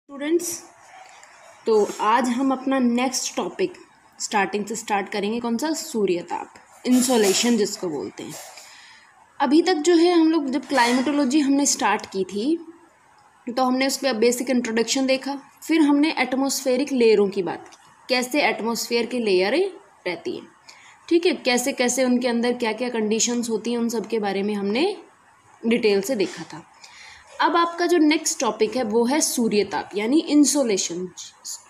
Students, तो आज हम अपना नेक्स्ट टॉपिक स्टार्टिंग से स्टार्ट करेंगे। कौन सा? सूर्यताप, इंसोलेशन जिसको बोलते हैं। अभी तक जो है हम लोग जब क्लाइमेटोलॉजी हमने स्टार्ट की थी तो हमने उसका बेसिक इंट्रोडक्शन देखा, फिर हमने एटमॉस्फेरिक लेयरों की बात की, कैसे एटमॉस्फेयर की लेयरें रहती हैं, ठीक है, कैसे कैसे उनके अंदर क्या क्या कंडीशंस होती हैं, उन सब के बारे में हमने डिटेल से देखा था। अब आपका जो नेक्स्ट टॉपिक है वो है सूर्यताप यानी इंसोलेशन।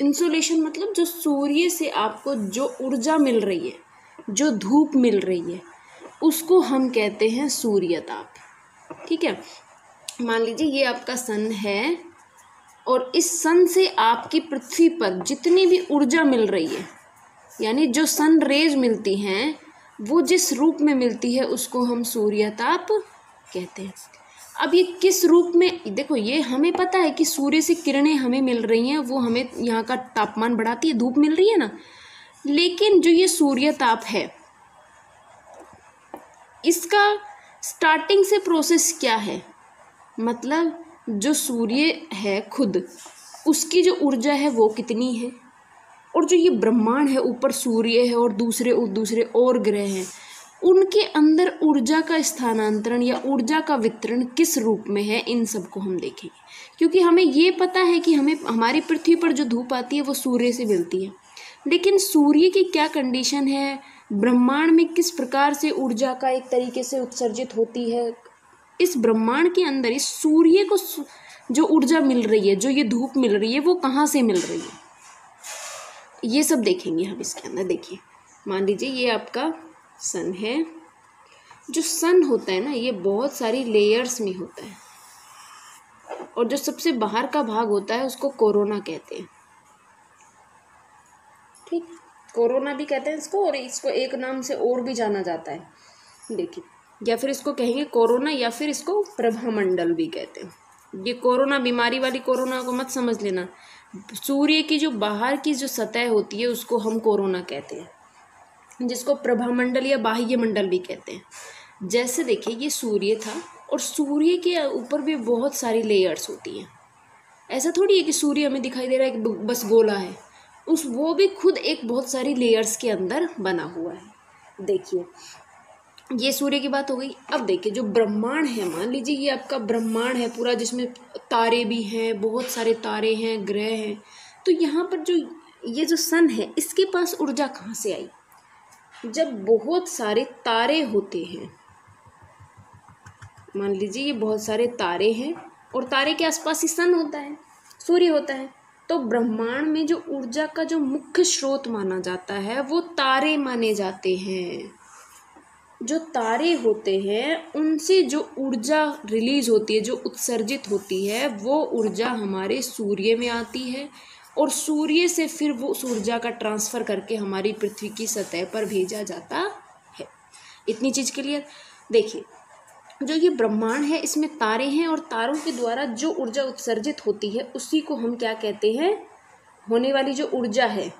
इंसोलेशन मतलब जो सूर्य से आपको जो ऊर्जा मिल रही है, जो धूप मिल रही है, उसको हम कहते हैं सूर्यताप। ठीक है, मान लीजिए ये आपका सन है और इस सन से आपकी पृथ्वी पर जितनी भी ऊर्जा मिल रही है, यानी जो सन रेज मिलती हैं, वो जिस रूप में मिलती है उसको हम सूर्यताप कहते हैं। अब ये किस रूप में, देखो ये हमें पता है कि सूर्य से किरणें हमें मिल रही हैं, वो हमें यहाँ का तापमान बढ़ाती है, धूप मिल रही है ना। लेकिन जो ये सूर्यताप है, इसका स्टार्टिंग से प्रोसेस क्या है, मतलब जो सूर्य है खुद, उसकी जो ऊर्जा है वो कितनी है, और जो ये ब्रह्मांड है, ऊपर सूर्य है और दूसरे और ग्रह हैं, उनके अंदर ऊर्जा का स्थानांतरण या ऊर्जा का वितरण किस रूप में है, इन सब को हम देखेंगे। क्योंकि हमें ये पता है कि हमें हमारी पृथ्वी पर जो धूप आती है वो सूर्य से मिलती है, लेकिन सूर्य की क्या कंडीशन है, ब्रह्मांड में किस प्रकार से ऊर्जा का एक तरीके से उत्सर्जित होती है, इस ब्रह्मांड के अंदर इस सूर्य को जो ऊर्जा मिल रही है, जो ये धूप मिल रही है, वो कहाँ से मिल रही है, ये सब देखेंगे हम इसके अंदर। देखिए, मान लीजिए ये आपका सन है। जो सन होता है ना, ये बहुत सारी लेयर्स में होता है, और जो सबसे बाहर का भाग होता है उसको कोरोना कहते हैं। ठीक, कोरोना भी कहते हैं इसको, और इसको एक नाम से और भी जाना जाता है, देखिए, या फिर इसको कहेंगे कोरोना, या फिर इसको प्रभामंडल भी कहते हैं। ये कोरोना बीमारी वाली कोरोना को मत समझ लेना, सूर्य की जो बाहर की जो सतह होती है उसको हम कोरोना कहते हैं, जिसको प्रभामंडल या बाह्य मंडल भी कहते हैं। जैसे देखिए, ये सूर्य था और सूर्य के ऊपर भी बहुत सारी लेयर्स होती हैं। ऐसा थोड़ी है कि सूर्य हमें दिखाई दे रहा है कि बस गोला है, वो भी खुद एक बहुत सारी लेयर्स के अंदर बना हुआ है। देखिए, ये सूर्य की बात हो गई। अब देखिए, जो ब्रह्मांड है, मान लीजिए ये आपका ब्रह्मांड है पूरा, जिसमें तारे भी हैं, बहुत सारे तारे हैं, ग्रह हैं। तो यहाँ पर जो ये जो सन है, इसके पास ऊर्जा कहाँ से आई? जब बहुत सारे तारे होते हैं, मान लीजिए ये बहुत सारे तारे हैं और तारे के आसपास ही सन होता है, सूर्य होता है, तो ब्रह्मांड में जो ऊर्जा का जो मुख्य स्रोत माना जाता है वो तारे माने जाते हैं। जो तारे होते हैं उनसे जो ऊर्जा रिलीज होती है, जो उत्सर्जित होती है, वो ऊर्जा हमारे सूर्य में आती है, और सूर्य से फिर वो उस ऊर्जा का ट्रांसफ़र करके हमारी पृथ्वी की सतह पर भेजा जाता है। इतनी चीज़ क्लियर? देखिए, जो ये ब्रह्मांड है इसमें तारे हैं, और तारों के द्वारा जो ऊर्जा उत्सर्जित होती है उसी को हम क्या कहते हैं, होने वाली जो ऊर्जा है।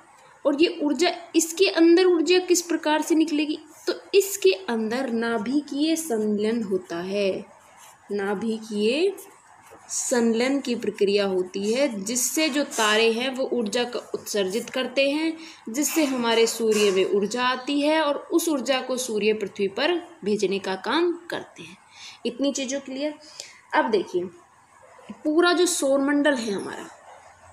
और ये ऊर्जा, इसके अंदर ऊर्जा किस प्रकार से निकलेगी, तो इसके अंदर नाभिकीय संलयन होता है। नाभिकीय संलयन की प्रक्रिया होती है, जिससे जो तारे हैं वो ऊर्जा का उत्सर्जित करते हैं, जिससे हमारे सूर्य में ऊर्जा आती है, और उस ऊर्जा को सूर्य पृथ्वी पर भेजने का काम करते हैं। इतनी चीज़ों क्लियर? अब देखिए, पूरा जो सौरमंडल है हमारा,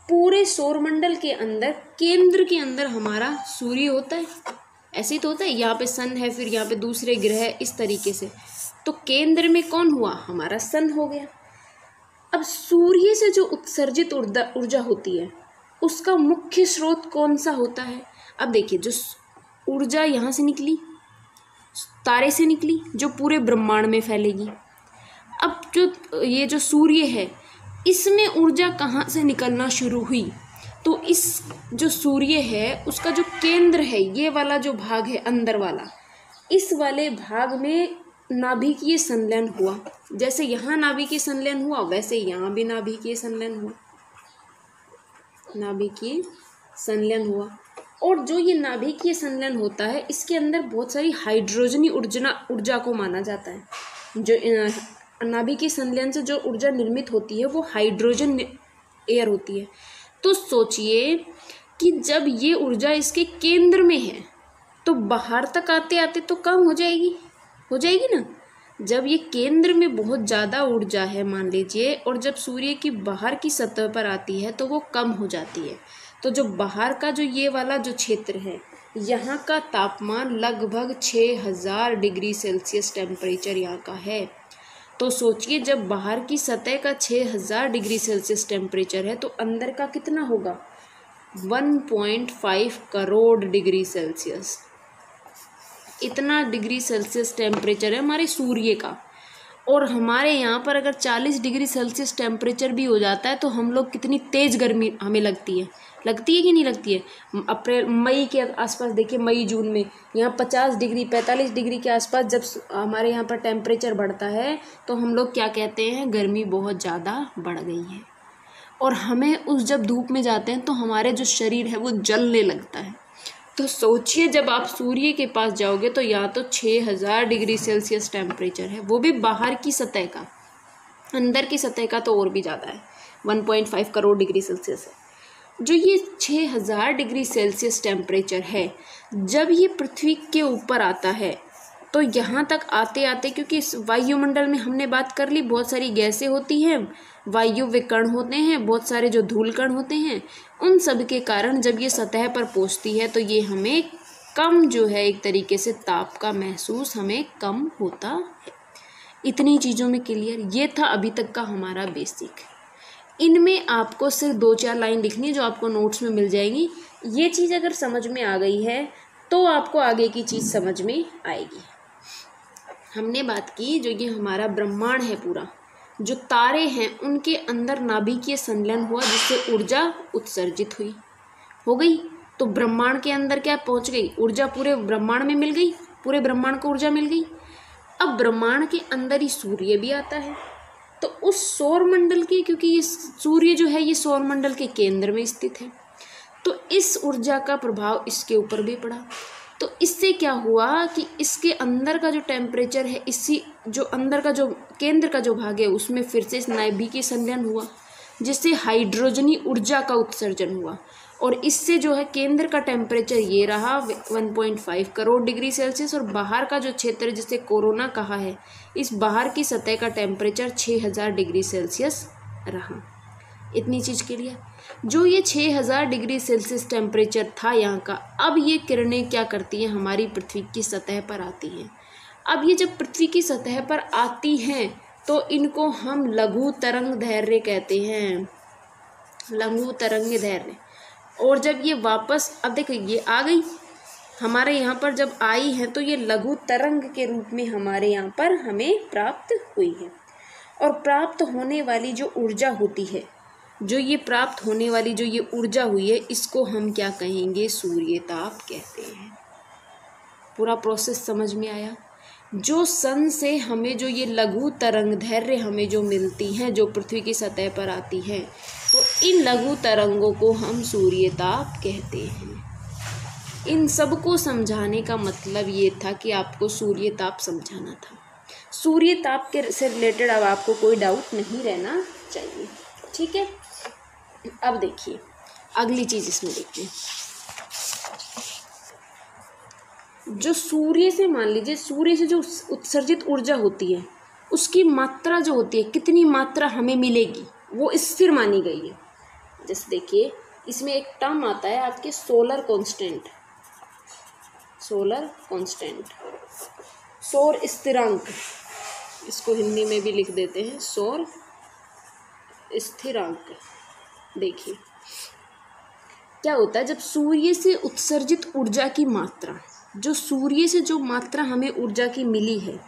पूरे सौरमंडल के अंदर केंद्र के अंदर हमारा सूर्य होता है। ऐसे ही तो होता है, यहाँ पे सन है, फिर यहाँ पे दूसरे ग्रह, इस तरीके से। तो केंद्र में कौन हुआ? हमारा सन हो गया। अब सूर्य से जो उत्सर्जित ऊर्जा होती है उसका मुख्य स्रोत कौन सा होता है? अब देखिए, जो ऊर्जा यहाँ से निकली, तारे से निकली, जो पूरे ब्रह्मांड में फैलेगी। अब जो ये जो सूर्य है, इसमें ऊर्जा कहाँ से निकलना शुरू हुई? तो इस जो सूर्य है उसका जो केंद्र है, ये वाला जो भाग है अंदर वाला, इस वाले भाग में नाभिकीय संलयन हुआ। जैसे यहाँ नाभिकीय संलयन हुआ, वैसे यहाँ भी नाभिकीय संलयन हुआ। नाभिकीय संलयन हुआ, और जो ये नाभिकीय संलयन होता है, इसके अंदर बहुत सारी हाइड्रोजनी ऊर्जा को माना जाता है। जो नाभिकीय संलयन से जो ऊर्जा निर्मित होती है वो हाइड्रोजन एयर होती है। तो सोचिए कि जब ये ऊर्जा इसके केंद्र में है तो बाहर तक आते आते तो कम हो जाएगी ना। जब ये केंद्र में बहुत ज़्यादा ऊर्जा है मान लीजिए, और जब सूर्य की बाहर की सतह पर आती है तो वो कम हो जाती है। तो जो बाहर का जो ये वाला जो क्षेत्र है, यहाँ का तापमान लगभग 6000 डिग्री सेल्सियस टेम्परेचर यहाँ का है। तो सोचिए जब बाहर की सतह का 6000 डिग्री सेल्सियस टेम्परेचर है तो अंदर का कितना होगा, 1.5 करोड़ डिग्री सेल्सियस। इतना डिग्री सेल्सियस टेम्परेचर है हमारे सूर्य का। और हमारे यहाँ पर अगर 40 डिग्री सेल्सियस टेम्परेचर भी हो जाता है तो हम लोग कितनी तेज़ गर्मी हमें लगती है कि नहीं लगती है। अप्रैल मई के आसपास देखिए, मई जून में यहाँ 50 डिग्री 45 डिग्री के आसपास जब हमारे यहाँ पर टेम्परेचर बढ़ता है तो हम लोग क्या कहते हैं, गर्मी बहुत ज़्यादा बढ़ गई है। और हमें उस जब धूप में जाते हैं तो हमारे जो शरीर है वो जलने लगता है। तो सोचिए जब आप सूर्य के पास जाओगे तो यहाँ तो 6000 डिग्री सेल्सियस टेम्परेचर है, वो भी बाहर की सतह का, अंदर की सतह का तो और भी ज़्यादा है, 1.5 करोड़ डिग्री सेल्सियस है। जो ये 6000 डिग्री सेल्सियस टेम्परेचर है, जब ये पृथ्वी के ऊपर आता है तो यहाँ तक आते आते, क्योंकि इस वायुमंडल में हमने बात कर ली बहुत सारी गैसें होती हैं, वायु विकर्ण होते हैं, बहुत सारे जो धूल कण होते हैं, उन सब के कारण जब ये सतह पर पहुँचती है तो ये हमें कम जो है एक तरीके से ताप का महसूस हमें कम होता है। इतनी चीज़ों में क्लियर, ये था अभी तक का हमारा बेसिक। इनमें आपको सिर्फ 2-4 लाइन लिखनी है जो आपको नोट्स में मिल जाएगी। ये चीज़ अगर समझ में आ गई है तो आपको आगे की चीज़ समझ में आएगी। हमने बात की जो ये हमारा ब्रह्मांड है पूरा, जो तारे हैं उनके अंदर नाभिकीय संलयन हुआ जिससे ऊर्जा उत्सर्जित हो गई। तो ब्रह्मांड के अंदर क्या पहुंच गई, ऊर्जा पूरे ब्रह्मांड में मिल गई, पूरे ब्रह्मांड को ऊर्जा मिल गई। अब ब्रह्मांड के अंदर ही सूर्य भी आता है, तो उस सौर मंडल के, क्योंकि ये सूर्य जो है ये सौर मंडल के केंद्र में स्थित है, तो इस ऊर्जा का प्रभाव इसके ऊपर भी पड़ा। तो इससे क्या हुआ कि इसके अंदर का जो टेम्परेचर है, इसी जो अंदर का जो केंद्र का जो भाग है उसमें फिर से इस नाभिकीय संलयन हुआ जिससे हाइड्रोजनी ऊर्जा का उत्सर्जन हुआ, और इससे जो है केंद्र का टेम्परेचर ये रहा 1.5 करोड़ डिग्री सेल्सियस, और बाहर का जो क्षेत्र जिसे कोरोना कहा है, इस बाहर की सतह का टेम्परेचर 6000 डिग्री सेल्सियस रहा। इतनी चीज़ के लिए जो ये 6000 डिग्री सेल्सियस टेम्परेचर था यहाँ का, अब ये किरणें क्या करती हैं, हमारी पृथ्वी की सतह पर आती हैं। अब ये जब पृथ्वी की सतह पर आती हैं तो इनको हम लघु तरंग दैर्घ्य कहते हैं, लघु तरंग दैर्घ्य। और जब ये वापस, अब देखो ये आ गई हमारे यहाँ पर, जब आई है तो ये लघु तरंग के रूप में हमारे यहाँ पर हमें प्राप्त हुई है। और प्राप्त होने वाली जो ऊर्जा होती है, जो ये प्राप्त होने वाली जो ये ऊर्जा हुई है, इसको हम क्या कहेंगे, सूर्यताप कहते हैं। पूरा प्रोसेस समझ में आया। जो सन से हमें जो ये लघु तरंग दैर्घ्य हमें जो मिलती हैं, जो पृथ्वी की सतह पर आती हैं, तो इन लघु तरंगों को हम सूर्यताप कहते हैं। इन सब को समझाने का मतलब ये था कि आपको सूर्यताप समझाना था। सूर्यताप के से रिलेटेड अब आपको कोई डाउट नहीं रहना चाहिए, ठीक है। अब देखिए अगली चीज़ इसमें देखते हैं। जो सूर्य से, मान लीजिए सूर्य से जो उत्सर्जित ऊर्जा होती है उसकी मात्रा जो होती है, कितनी मात्रा हमें मिलेगी, वो स्थिर मानी गई है। जैसे देखिए इसमें एक टर्म आता है आपके सोलर कांस्टेंट, सोलर कांस्टेंट, सौर स्थिरांक, इसको हिंदी में भी लिख देते हैं सौर स्थिरांक। देखिए क्या होता है, जब सूर्य से उत्सर्जित ऊर्जा की मात्रा, जो सूर्य से जो मात्रा हमें ऊर्जा की मिली है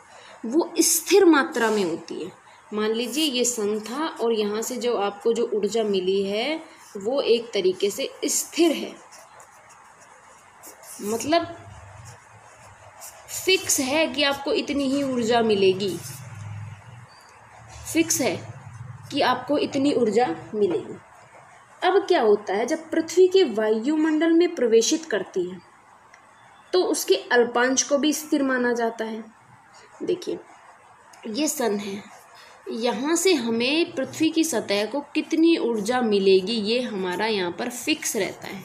वो स्थिर मात्रा में होती है। मान लीजिए ये सन था और यहाँ से जो आपको जो ऊर्जा मिली है वो एक तरीके से स्थिर है, मतलब फिक्स है कि आपको इतनी ही ऊर्जा मिलेगी, फिक्स है कि आपको इतनी ऊर्जा मिलेगी। अब क्या होता है, जब पृथ्वी के वायुमंडल में प्रवेशित करती है तो उसके अल्पांश को भी स्थिर माना जाता है। देखिए ये सन है, यहाँ से हमें पृथ्वी की सतह को कितनी ऊर्जा मिलेगी ये हमारा यहाँ पर फिक्स रहता है,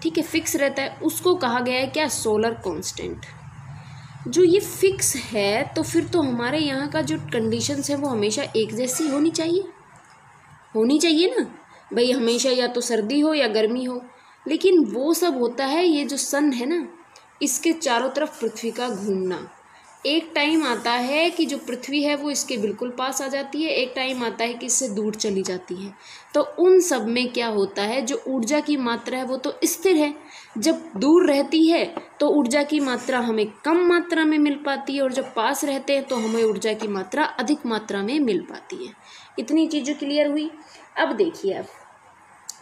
ठीक है, फिक्स रहता है। उसको कहा गया है क्या, सोलर कांस्टेंट। जो ये फिक्स है तो फिर तो हमारे यहाँ का जो कंडीशंस है वो हमेशा एक जैसी होनी चाहिए ना भाई, हमेशा या तो सर्दी हो या गर्मी हो। लेकिन वो सब होता है ये जो सन है ना, इसके चारों तरफ पृथ्वी का घूमना। एक टाइम आता है कि जो पृथ्वी है वो इसके बिल्कुल पास आ जाती है, एक टाइम आता है कि इससे दूर चली जाती है। तो उन सब में क्या होता है, जो ऊर्जा की मात्रा है वो तो स्थिर है। जब दूर रहती है तो ऊर्जा की मात्रा हमें कम मात्रा में मिल पाती है, और जब पास रहते हैं तो हमें ऊर्जा की मात्रा अधिक मात्रा में मिल पाती है। इतनी चीज़ें क्लियर हुई। अब देखिए, अब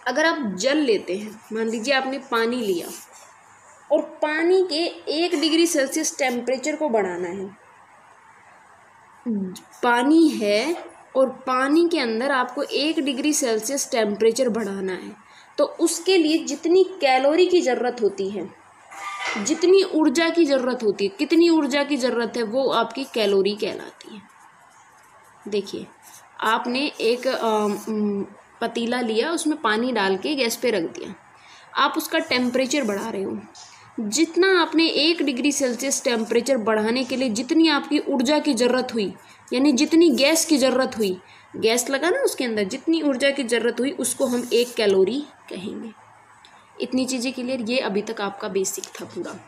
अगर आप जल लेते हैं, मान लीजिए आपने पानी लिया और पानी के 1 डिग्री सेल्सियस टेम्परेचर को बढ़ाना है। पानी है और पानी के अंदर आपको 1 डिग्री सेल्सियस टेम्परेचर बढ़ाना है, तो उसके लिए जितनी कैलोरी की ज़रूरत होती है, जितनी ऊर्जा की ज़रूरत होती है, कितनी ऊर्जा की ज़रूरत है, वो आपकी कैलोरी कहलाती है। देखिए, आपने एक पतीला लिया, उसमें पानी डाल के गैस पे रख दिया, आप उसका टेम्परेचर बढ़ा रहे हो। जितना आपने 1 डिग्री सेल्सियस टेम्परेचर बढ़ाने के लिए जितनी आपकी ऊर्जा की ज़रूरत हुई, यानी जितनी गैस की ज़रूरत हुई, गैस लगा ना उसके अंदर, जितनी ऊर्जा की ज़रूरत हुई उसको हम 1 कैलोरी कहेंगे। इतनी चीज़ें क्लियर, ये अभी तक आपका बेसिक था पूरा।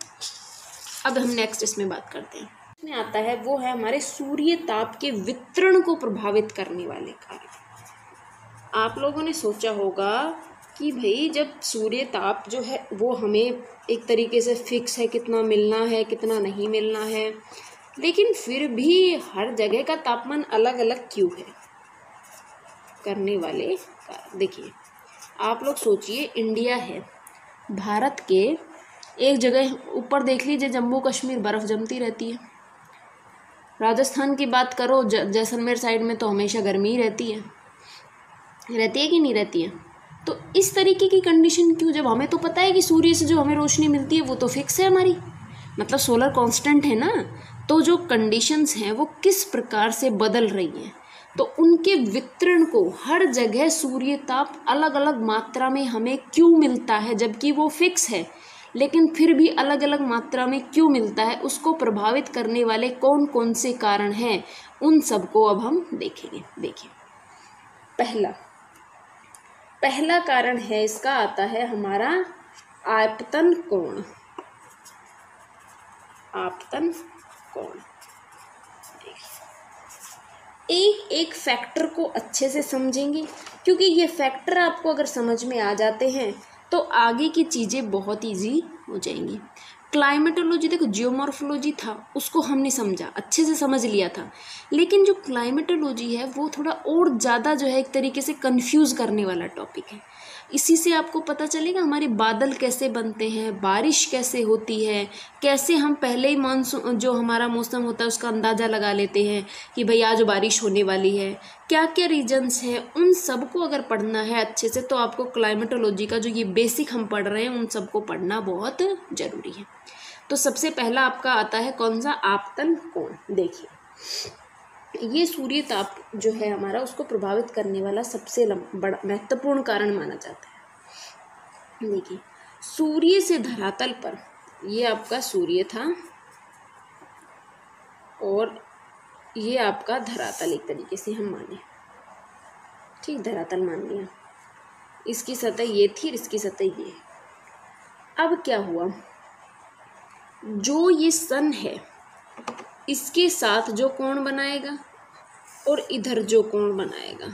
अब हम नेक्स्ट इसमें बात करते हैं। इसमें आता है वो है हमारे सूर्य ताप के वितरण को प्रभावित करने वाले कारक। आप लोगों ने सोचा होगा कि भाई जब सूर्य ताप जो है वो हमें एक तरीके से फिक्स है, कितना मिलना है कितना नहीं मिलना है, लेकिन फिर भी हर जगह का तापमान अलग अलग क्यों है करने वाले कारक। देखिए, आप लोग सोचिए, इंडिया है, भारत के एक जगह ऊपर देख लीजिए, जम्मू कश्मीर बर्फ़ जमती रहती है। राजस्थान की बात करो, जैसलमेर साइड में तो हमेशा गर्मी ही रहती है कि नहीं रहती है। तो इस तरीके की कंडीशन क्यों, जब हमें तो पता है कि सूर्य से जो हमें रोशनी मिलती है वो तो फिक्स है हमारी, मतलब सोलर कांस्टेंट है ना। तो जो कंडीशंस हैं वो किस प्रकार से बदल रही हैं, तो उनके वितरण को हर जगह सूर्य ताप अलग अलग मात्रा में हमें क्यों मिलता है, जबकि वो फिक्स है, लेकिन फिर भी अलग अलग मात्रा में क्यों मिलता है, उसको प्रभावित करने वाले कौन कौन से कारण हैं, उन सबको अब हम देखेंगे। देखिए, पहला कारण है इसका, आता है हमारा आपतन कोण। आपतन कोण, एक फैक्टर को अच्छे से समझेंगे, क्योंकि ये फैक्टर आपको अगर समझ में आ जाते हैं तो आगे की चीज़ें बहुत इजी हो जाएंगी। क्लाइमेटोलॉजी, देखो जियोमॉर्फोलॉजी था, उसको हमने समझा, अच्छे से समझ लिया था, लेकिन जो क्लाइमेटोलॉजी है वो थोड़ा और ज़्यादा जो है एक तरीके से कंफ्यूज करने वाला टॉपिक है। इसी से आपको पता चलेगा हमारे बादल कैसे बनते हैं, बारिश कैसे होती है, कैसे हम पहले ही मानसून जो हमारा मौसम होता है उसका अंदाज़ा लगा लेते हैं कि भाई आज बारिश होने वाली है, क्या क्या रीजन्स हैं, उन सब को अगर पढ़ना है अच्छे से तो आपको क्लाइमेटोलॉजी का जो ये बेसिक हम पढ़ रहे हैं उन सबको पढ़ना बहुत ज़रूरी है। तो सबसे पहला आपका आता है कौन सा, आपतन कोण। देखिए, ये सूर्य ताप जो है हमारा उसको प्रभावित करने वाला सबसे बड़ा महत्वपूर्ण कारण माना जाता है। देखिए, सूर्य से धरातल पर, ये आपका सूर्य था और ये आपका धरातल, एक तरीके से हम माने, ठीक, धरातल मान लिया, इसकी सतह ये थी, इसकी सतह ये है। अब क्या हुआ, जो ये सन है इसके साथ जो कोण बनाएगा और इधर जो कोण बनाएगा,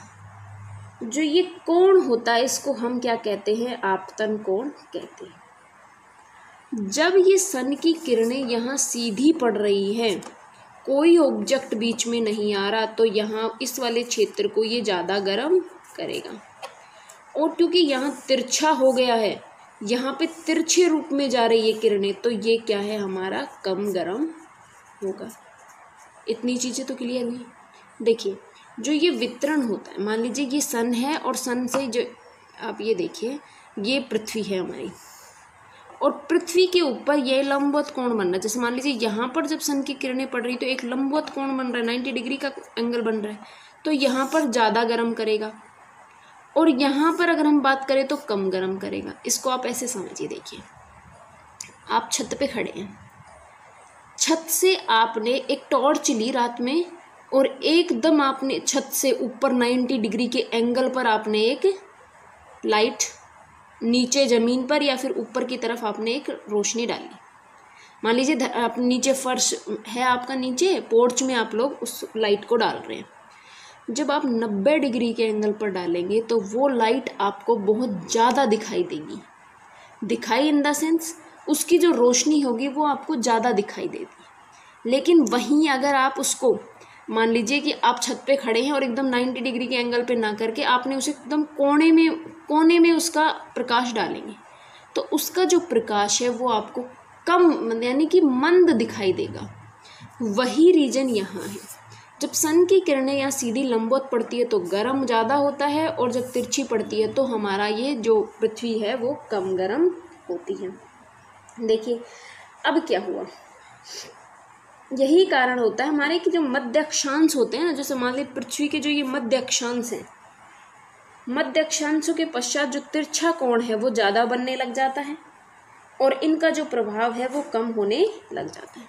जो ये कोण होता है इसको हम क्या कहते हैं, आपतन कोण कहते हैं। जब ये सन की किरणें यहाँ सीधी पड़ रही हैं, कोई ऑब्जेक्ट बीच में नहीं आ रहा, तो यहाँ इस वाले क्षेत्र को ये ज़्यादा गर्म करेगा, और क्योंकि यहाँ तिरछा हो गया है, यहाँ पे तिरछे रूप में जा रही है किरणें, तो ये क्या है हमारा, कम गर्म होगा। इतनी चीज़ें तो क्लियर हुई। देखिए, जो ये वितरण होता है, मान लीजिए ये सन है और सन से जो आप ये देखिए ये पृथ्वी है हमारी, और पृथ्वी के ऊपर यह लंबवत कोण बन रहा है। जैसे मान लीजिए यहाँ पर जब सन की किरणें पड़ रही तो एक लंबवत कोण बन रहा है, 90 डिग्री का एंगल बन रहा है, तो यहाँ पर ज़्यादा गर्म करेगा और यहाँ पर अगर हम बात करें तो कम गर्म करेगा। इसको आप ऐसे समझिए, देखिए आप छत पे खड़े हैं, छत से आपने एक टॉर्च ली रात में और एकदम आपने छत से ऊपर 90 डिग्री के एंगल पर आपने एक लाइट नीचे ज़मीन पर या फिर ऊपर की तरफ आपने एक रोशनी डाली। मान लीजिए आप नीचे फर्श है आपका, नीचे पोर्च में आप लोग उस लाइट को डाल रहे हैं। जब आप 90 डिग्री के एंगल पर डालेंगे तो वो लाइट आपको बहुत ज़्यादा दिखाई देगी। दिखाई इन द सेंस उसकी जो रोशनी होगी वो आपको ज़्यादा दिखाई देगी। लेकिन वहीं अगर आप उसको मान लीजिए कि आप छत पे खड़े हैं और एकदम 90 डिग्री के एंगल पे ना करके आपने उसे एकदम कोने में उसका प्रकाश डालेंगे तो उसका जो प्रकाश है वो आपको कम यानी कि मंद दिखाई देगा। वही रीजन यहाँ है। जब सन की किरणें यहाँ सीधी लंबवत पड़ती है तो गर्म ज़्यादा होता है और जब तिरछी पड़ती है तो हमारा ये जो पृथ्वी है वो कम गर्म होती है। देखिए अब क्या हुआ, यही कारण होता है हमारे कि जो मध्य अक्षांश होते हैं ना, जैसे मान लीजिए पृथ्वी के जो ये मध्य अक्षांश हैं, मध्य अक्षांशों के पश्चात जो तिरछा कोण है वो ज़्यादा बनने लग जाता है और इनका जो प्रभाव है वो कम होने लग जाता है।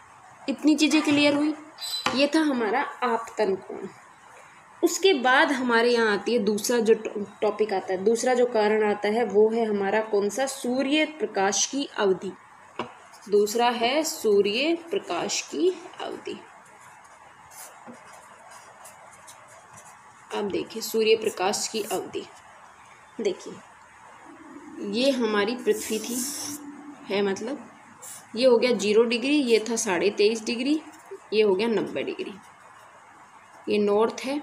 इतनी चीज़ें क्लियर हुई। ये था हमारा आपतन कोण। उसके बाद हमारे यहाँ आती है दूसरा जो टॉपिक आता है, दूसरा जो कारण आता है वो है हमारा कौन सा, सूर्य प्रकाश की अवधि। दूसरा है सूर्य प्रकाश की अवधि। अब देखिए सूर्य प्रकाश की अवधि, देखिए ये हमारी पृथ्वी थी है, मतलब ये हो गया 0 डिग्री, ये था 23.5 डिग्री, ये हो गया 90 डिग्री, ये नॉर्थ है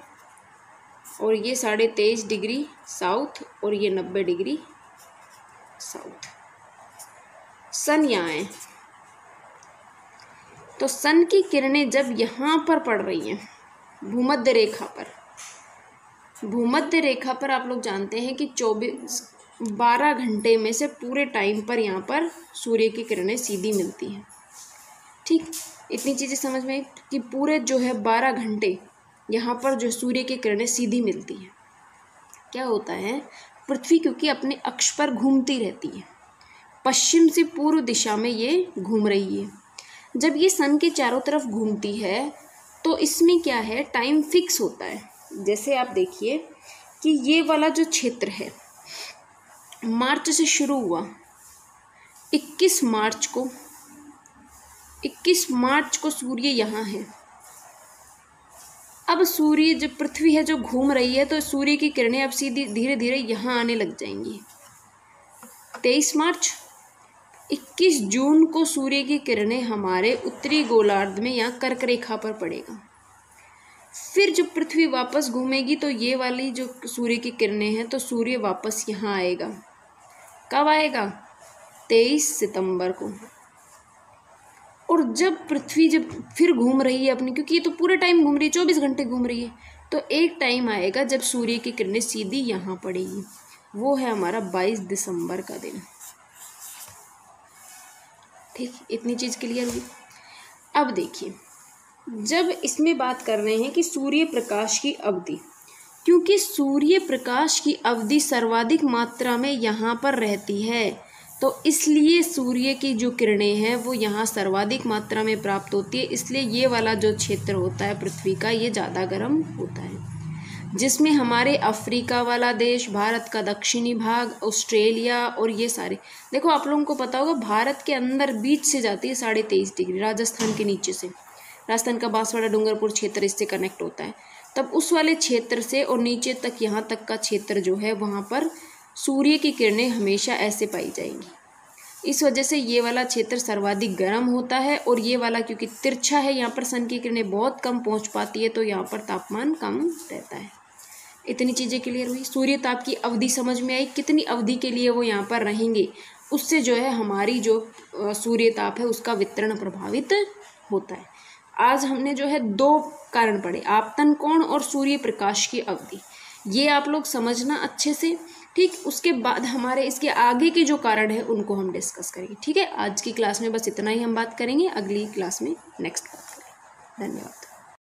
और ये 23.5 डिग्री साउथ और ये 90 डिग्री साउथ। सन यहाँ है तो सन की किरणें जब यहाँ पर पड़ रही हैं भूमध्य रेखा पर, भूमध्य रेखा पर आप लोग जानते हैं कि 12 घंटे में से पूरे टाइम पर यहाँ पर सूर्य की किरणें सीधी मिलती हैं। ठीक, इतनी चीज़ें समझ में कि पूरे जो है 12 घंटे यहाँ पर जो सूर्य की किरणें सीधी मिलती हैं। क्या होता है, पृथ्वी क्योंकि अपने अक्ष पर घूमती रहती है, पश्चिम से पूर्व दिशा में ये घूम रही है। जब ये सन के चारों तरफ घूमती है तो इसमें क्या है, टाइम फिक्स होता है। जैसे आप देखिए कि ये वाला जो क्षेत्र है मार्च से शुरू हुआ, 21 मार्च को सूर्य यहाँ है। अब सूर्य जब पृथ्वी है जो घूम रही है तो सूर्य की किरणें अब सीधी धीरे धीरे यहाँ आने लग जाएंगी। 23 मार्च, 21 जून को सूर्य की किरणें हमारे उत्तरी गोलार्ध में यहाँ कर्क रेखा पर पड़ेगा। फिर जब पृथ्वी वापस घूमेगी तो ये वाली जो सूर्य की किरणें हैं तो सूर्य वापस यहाँ आएगा। कब आएगा, 23 सितंबर को। और जब पृथ्वी जब फिर घूम रही है अपनी, क्योंकि ये तो पूरे टाइम घूम रही है, 24 घंटे घूम रही है, तो एक टाइम आएगा जब सूर्य की किरणें सीधी यहाँ पड़ेगी, वो है हमारा 22 दिसंबर का दिन। ठीक, इतनी चीज़ क्लियर हुई। अब देखिए जब इसमें बात कर रहे हैं कि सूर्य प्रकाश की अवधि, क्योंकि सूर्य प्रकाश की अवधि सर्वाधिक मात्रा में यहाँ पर रहती है तो इसलिए सूर्य की जो किरणें हैं वो यहाँ सर्वाधिक मात्रा में प्राप्त होती है। इसलिए ये वाला जो क्षेत्र होता है पृथ्वी का ये ज़्यादा गर्म होता है, जिसमें हमारे अफ्रीका वाला देश, भारत का दक्षिणी भाग, ऑस्ट्रेलिया और ये सारे, देखो आप लोगों को पता होगा भारत के अंदर बीच से जाती है 23.5 डिग्री, राजस्थान के नीचे से, राजस्थान का बांसवाड़ा डूंगरपुर क्षेत्र इससे कनेक्ट होता है, तब उस वाले क्षेत्र से और नीचे तक यहाँ तक का क्षेत्र जो है वहाँ पर सूर्य की किरणें हमेशा ऐसे पाई जाएंगी। इस वजह से ये वाला क्षेत्र सर्वाधिक गर्म होता है और ये वाला क्योंकि तिरछा है यहाँ पर सन की किरणें बहुत कम पहुँच पाती है तो यहाँ पर तापमान कम रहता है। इतनी चीज़ें क्लियर हुई। सूर्य ताप की अवधि समझ में आई, कितनी अवधि के लिए वो यहाँ पर रहेंगे, उससे जो है हमारी जो सूर्य ताप है उसका वितरण प्रभावित होता है। आज हमने जो है 2 कारण पढ़े, आपतन कोण और सूर्य प्रकाश की अवधि। ये आप लोग समझना अच्छे से, ठीक। ठीक, उसके बाद हमारे इसके आगे के जो कारण है उनको हम डिस्कस करेंगे। ठीक है, आज की क्लास में बस इतना ही हम बात करेंगे, अगली क्लास में नेक्स्ट बात करेंगे। धन्यवाद।